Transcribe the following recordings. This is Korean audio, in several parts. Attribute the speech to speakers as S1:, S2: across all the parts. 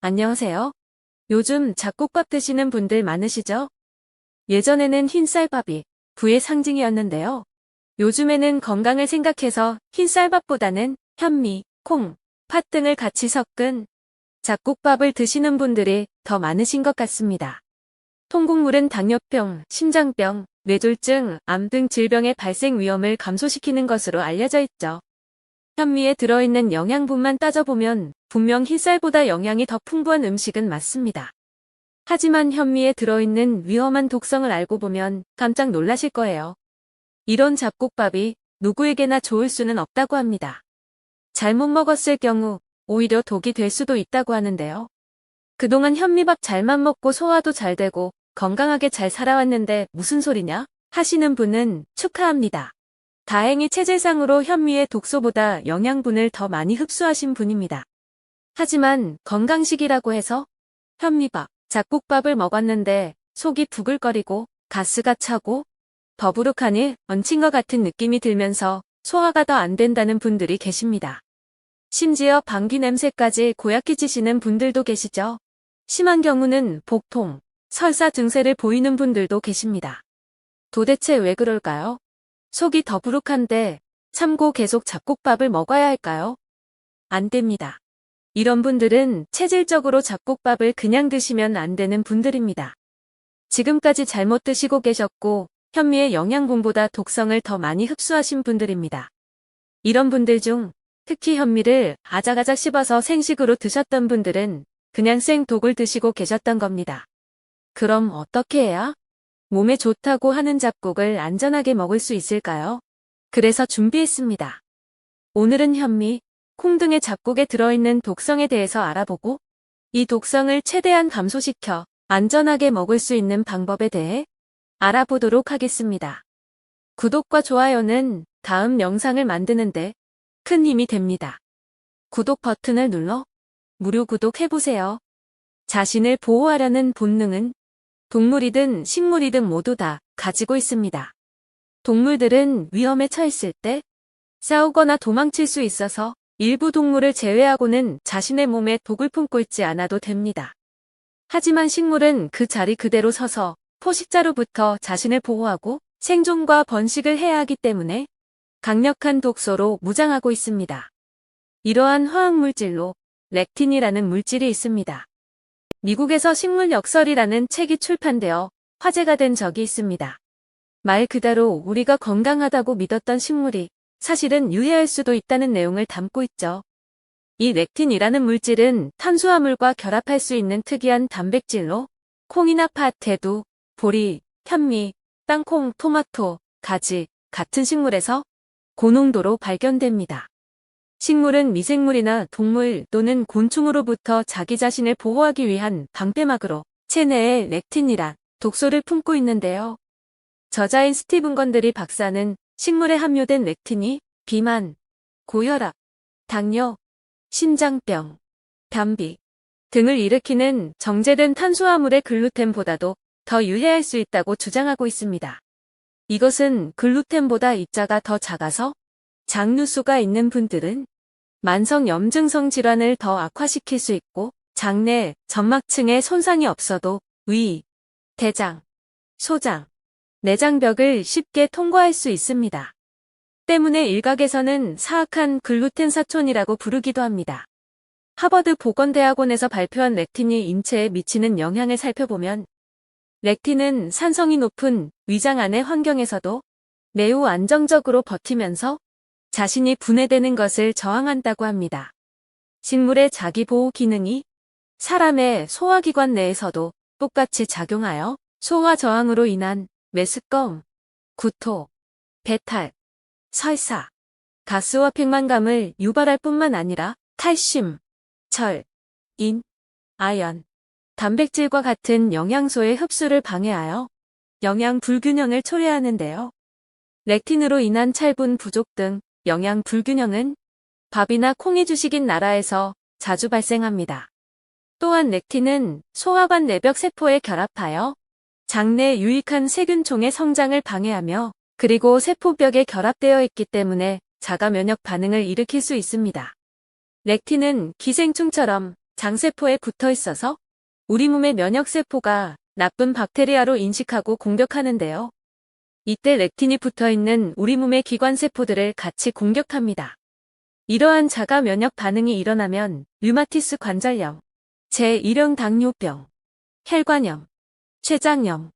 S1: 안녕하세요. 요즘 잡곡밥 드시는 분들 많으시죠? 예전에는 흰쌀밥이 부의 상징이었는데요. 요즘에는 건강을 생각해서 흰쌀밥보다는 현미, 콩, 팥 등을 같이 섞은 잡곡밥을 드시는 분들이 더 많으신 것 같습니다. 통곡물은 당뇨병, 심장병, 뇌졸중, 암 등 질병의 발생 위험을 감소시키는 것으로 알려져 있죠. 현미에 들어있는 영양분만 따져보면 분명 흰쌀보다 영양이 더 풍부한 음식은 맞습니다. 하지만 현미에 들어있는 위험한 독성을 알고 보면 깜짝 놀라실 거예요. 이런 잡곡밥이 누구에게나 좋을 수는 없다고 합니다. 잘못 먹었을 경우 오히려 독이 될 수도 있다고 하는데요. 그동안 현미밥 잘만 먹고 소화도 잘 되고 건강하게 잘 살아왔는데 무슨 소리냐? 하시는 분은 축하합니다. 다행히 체질상으로 현미의 독소보다 영양분을 더 많이 흡수하신 분입니다. 하지만 건강식이라고 해서 현미밥, 잡곡밥을 먹었는데 속이 부글거리고 가스가 차고 더부룩하니 얹힌 것 같은 느낌이 들면서 소화가 더 안 된다는 분들이 계십니다. 심지어 방귀 냄새까지 고약해 지시는 분들도 계시죠. 심한 경우는 복통, 설사 증세를 보이는 분들도 계십니다. 도대체 왜 그럴까요? 속이 더부룩한데 참고 계속 잡곡밥을 먹어야 할까요? 안 됩니다. 이런 분들은 체질적으로 잡곡밥을 그냥 드시면 안 되는 분들입니다. 지금까지 잘못 드시고 계셨고 현미의 영양분보다 독성을 더 많이 흡수하신 분들입니다. 이런 분들 중 특히 현미를 아작아작 씹어서 생식으로 드셨던 분들은 그냥 생독을 드시고 계셨던 겁니다. 그럼 어떻게 해야 몸에 좋다고 하는 잡곡을 안전하게 먹을 수 있을까요? 그래서 준비했습니다. 오늘은 현미, 콩 등의 잡곡에 들어있는 독성에 대해서 알아보고 이 독성을 최대한 감소시켜 안전하게 먹을 수 있는 방법에 대해 알아보도록 하겠습니다. 구독과 좋아요는 다음 영상을 만드는데 큰 힘이 됩니다. 구독 버튼을 눌러 무료 구독해보세요. 자신을 보호하려는 본능은 동물이든 식물이든 모두 다 가지고 있습니다. 동물들은 위험에 처했을 때 싸우거나 도망칠 수 있어서 일부 동물을 제외하고는 자신의 몸에 독을 품고 있지 않아도 됩니다. 하지만 식물은 그 자리 그대로 서서 포식자로부터 자신을 보호하고 생존과 번식을 해야 하기 때문에 강력한 독소로 무장하고 있습니다. 이러한 화학물질로 렉틴이라는 물질이 있습니다. 미국에서 식물 역설이라는 책이 출판되어 화제가 된 적이 있습니다. 말 그대로 우리가 건강하다고 믿었던 식물이 사실은 유해할 수도 있다는 내용을 담고 있죠. 이 렉틴이라는 물질은 탄수화물과 결합할 수 있는 특이한 단백질로 콩이나 팥, 대두, 보리, 현미, 땅콩, 토마토, 가지 같은 식물에서 고농도로 발견됩니다. 식물은 미생물이나 동물 또는 곤충으로부터 자기 자신을 보호하기 위한 방패막으로 체내에 렉틴이란 독소를 품고 있는데요. 저자인 스티븐 건드리 박사는 식물에 함유된 렉틴이 비만, 고혈압, 당뇨, 심장병, 변비 등을 일으키는 정제된 탄수화물의 글루텐보다도 더 유해할 수 있다고 주장하고 있습니다. 이것은 글루텐보다 입자가 더 작아서 장누수가 있는 분들은 만성 염증성 질환을 더 악화시킬 수 있고 장내, 점막층에 손상이 없어도 위, 대장, 소장, 내장벽을 쉽게 통과할 수 있습니다. 때문에 일각에서는 사악한 글루텐 사촌이라고 부르기도 합니다. 하버드 보건대학원에서 발표한 렉틴이 인체에 미치는 영향을 살펴보면 렉틴은 산성이 높은 위장 안의 환경에서도 매우 안정적으로 버티면서 자신이 분해되는 것을 저항한다고 합니다. 식물의 자기보호 기능이 사람의 소화기관 내에서도 똑같이 작용하여 소화 저항으로 인한 메스꺼움, 구토, 배탈, 설사, 가스와 팽만감을 유발할 뿐만 아니라 칼슘, 철, 인, 아연, 단백질과 같은 영양소의 흡수를 방해하여 영양 불균형을 초래하는데요. 렉틴으로 인한 철분 부족 등 영양 불균형은 밥이나 콩이 주식인 나라에서 자주 발생합니다. 또한 렉틴은 소화관 내벽 세포에 결합하여 장내 유익한 세균총의 성장을 방해하며 그리고 세포벽에 결합되어 있기 때문에 자가 면역 반응을 일으킬 수 있습니다. 렉틴은 기생충처럼 장세포에 붙어 있어서 우리 몸의 면역세포가 나쁜 박테리아로 인식하고 공격하는데요. 이때 렉틴이 붙어 있는 우리 몸의 기관세포들을 같이 공격합니다. 이러한 자가 면역 반응이 일어나면 류마티스 관절염, 제1형 당뇨병, 혈관염, 췌장염,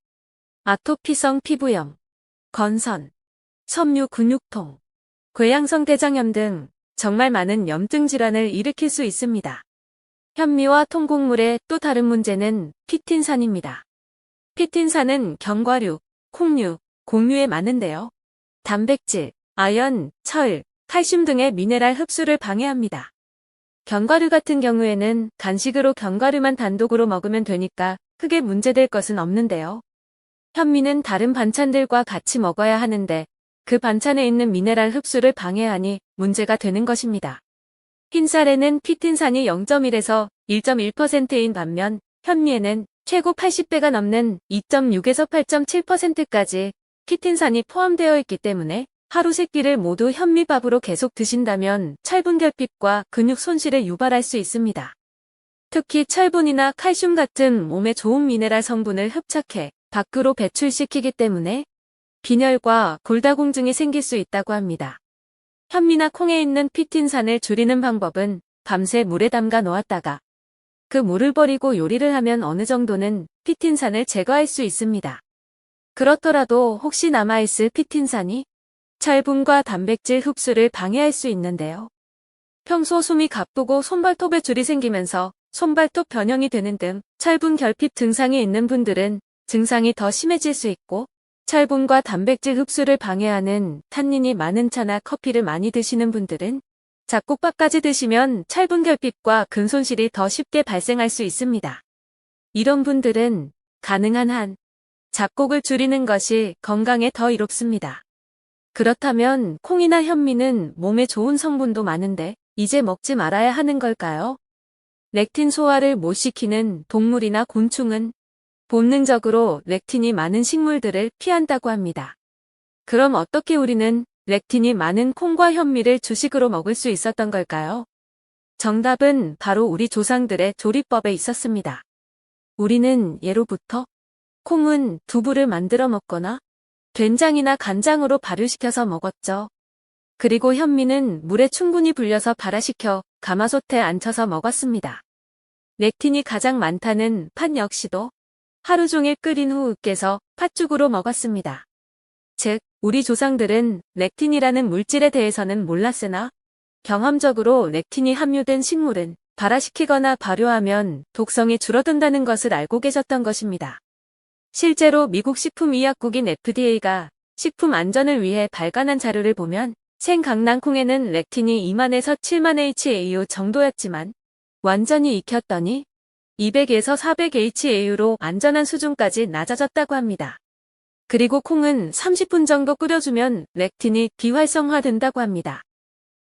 S1: 아토피성 피부염, 건선, 섬유 근육통, 궤양성 대장염 등 정말 많은 염증 질환을 일으킬 수 있습니다. 현미와 통곡물의 또 다른 문제는 피틴산입니다. 피틴산은 견과류, 콩류, 곡류에 많은데요. 단백질, 아연, 철, 칼슘 등의 미네랄 흡수를 방해합니다. 견과류 같은 경우에는 간식으로 견과류만 단독으로 먹으면 되니까 크게 문제될 것은 없는데요. 현미는 다른 반찬들과 같이 먹어야 하는데 그 반찬에 있는 미네랄 흡수를 방해하니 문제가 되는 것입니다. 흰쌀에는 피틴산이 0.1에서 1.1%인 반면 현미에는 최고 80배가 넘는 2.6에서 8.7%까지 피틴산이 포함되어 있기 때문에 하루 3끼를 모두 현미밥으로 계속 드신다면 철분 결핍과 근육 손실을 유발할 수 있습니다. 특히 철분이나 칼슘 같은 몸에 좋은 미네랄 성분을 흡착해 밖으로 배출시키기 때문에 빈혈과 골다공증이 생길 수 있다고 합니다. 현미나 콩에 있는 피틴산을 줄이는 방법은 밤새 물에 담가 놓았다가 그 물을 버리고 요리를 하면 어느 정도는 피틴산을 제거할 수 있습니다. 그렇더라도 혹시 남아있을 피틴산이 철분과 단백질 흡수를 방해할 수 있는데요. 평소 숨이 가쁘고 손발톱에 줄이 생기면서 손발톱 변형이 되는 등 철분 결핍 증상이 있는 분들은 증상이 더 심해질 수 있고 철분과 단백질 흡수를 방해하는 탄닌이 많은 차나 커피를 많이 드시는 분들은 잡곡밥까지 드시면 철분 결핍과 근 손실이 더 쉽게 발생할 수 있습니다. 이런 분들은 가능한 한 잡곡을 줄이는 것이 건강에 더 이롭습니다. 그렇다면 콩이나 현미는 몸에 좋은 성분도 많은데 이제 먹지 말아야 하는 걸까요? 렉틴 소화를 못 시키는 동물이나 곤충은 본능적으로 렉틴이 많은 식물들을 피한다고 합니다. 그럼 어떻게 우리는 렉틴이 많은 콩과 현미를 주식으로 먹을 수 있었던 걸까요? 정답은 바로 우리 조상들의 조리법에 있었습니다. 우리는 예로부터 콩은 두부를 만들어 먹거나 된장이나 간장으로 발효시켜서 먹었죠. 그리고 현미는 물에 충분히 불려서 발화시켜 가마솥에 앉혀서 먹었습니다. 렉틴이 가장 많다는 팥 역시도 하루 종일 끓인 후 으깨서 팥죽으로 먹었습니다. 즉, 우리 조상들은 렉틴이라는 물질에 대해서는 몰랐으나 경험적으로 렉틴이 함유된 식물은 발화시키거나 발효하면 독성이 줄어든다는 것을 알고 계셨던 것입니다. 실제로 미국 식품의약국인 FDA가 식품 안전을 위해 발간한 자료를 보면 생강낭콩에는 렉틴이 2만에서 7만 HAU 정도였지만 완전히 익혔더니 200에서 400 HAU로 안전한 수준까지 낮아졌다고 합니다. 그리고 콩은 30분 정도 끓여주면 렉틴이 비활성화된다고 합니다.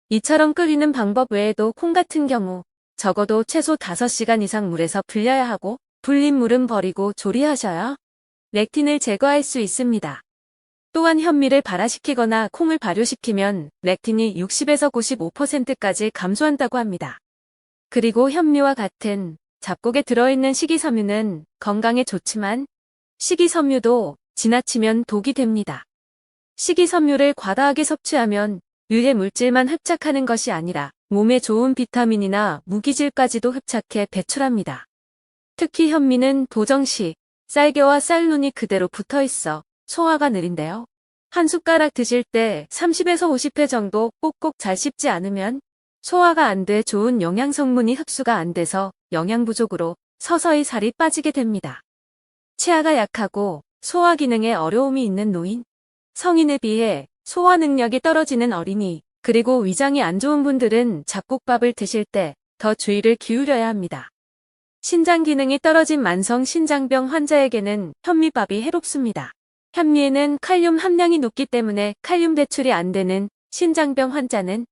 S1: 이처럼 끓이는 방법 외에도 콩 같은 경우 적어도 최소 5시간 이상 물에서 불려야 하고 불린 물은 버리고 조리하셔야 렉틴을 제거할 수 있습니다. 또한 현미를 발화시키거나 콩을 발효시키면 렉틴이 60에서 95%까지 감소한다고 합니다. 그리고 현미와 같은 잡곡에 들어있는 식이섬유는 건강에 좋지만 식이섬유도 지나치면 독이 됩니다. 식이섬유를 과다하게 섭취하면 유해 물질만 흡착하는 것이 아니라 몸에 좋은 비타민이나 무기질까지도 흡착해 배출합니다. 특히 현미는 도정시 쌀겨와 쌀눈이 그대로 붙어있어 소화가 느린데요. 한 숟가락 드실 때 30에서 50회 정도 꼭꼭 잘 씹지 않으면 소화가 안 돼 좋은 영양 성분이 흡수가 안 돼서 영양 부족으로 서서히 살이 빠지게 됩니다. 치아가 약하고 소화 기능에 어려움이 있는 노인, 성인에 비해 소화 능력이 떨어지는 어린이, 그리고 위장이 안 좋은 분들은 잡곡밥을 드실 때 더 주의를 기울여야 합니다. 신장 기능이 떨어진 만성 신장병 환자에게는 현미밥이 해롭습니다. 현미에는 칼륨 함량이 높기 때문에 칼륨 배출이 안 되는 신장병 환자는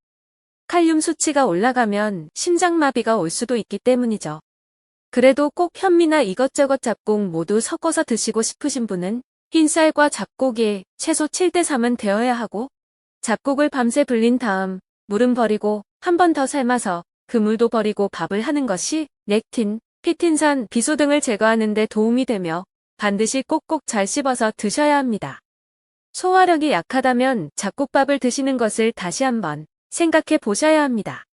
S1: 칼륨 수치가 올라가면 심장마비가 올 수도 있기 때문이죠. 그래도 꼭 현미나 이것저것 잡곡 모두 섞어서 드시고 싶으신 분은 흰쌀과 잡곡이 최소 7대3은 되어야 하고 잡곡을 밤새 불린 다음 물은 버리고 한 번 더 삶아서 그 물도 버리고 밥을 하는 것이 렉틴, 피틴산, 비소 등을 제거하는 데 도움이 되며 반드시 꼭꼭 잘 씹어서 드셔야 합니다. 소화력이 약하다면 잡곡밥을 드시는 것을 다시 한번 생각해 보셔야 합니다.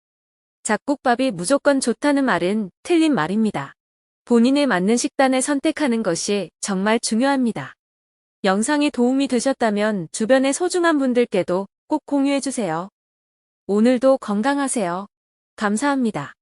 S1: 잡곡밥이 무조건 좋다는 말은 틀린 말입니다. 본인에 맞는 식단을 선택하는 것이 정말 중요합니다. 영상이 도움이 되셨다면 주변의 소중한 분들께도 꼭 공유해주세요. 오늘도 건강하세요. 감사합니다.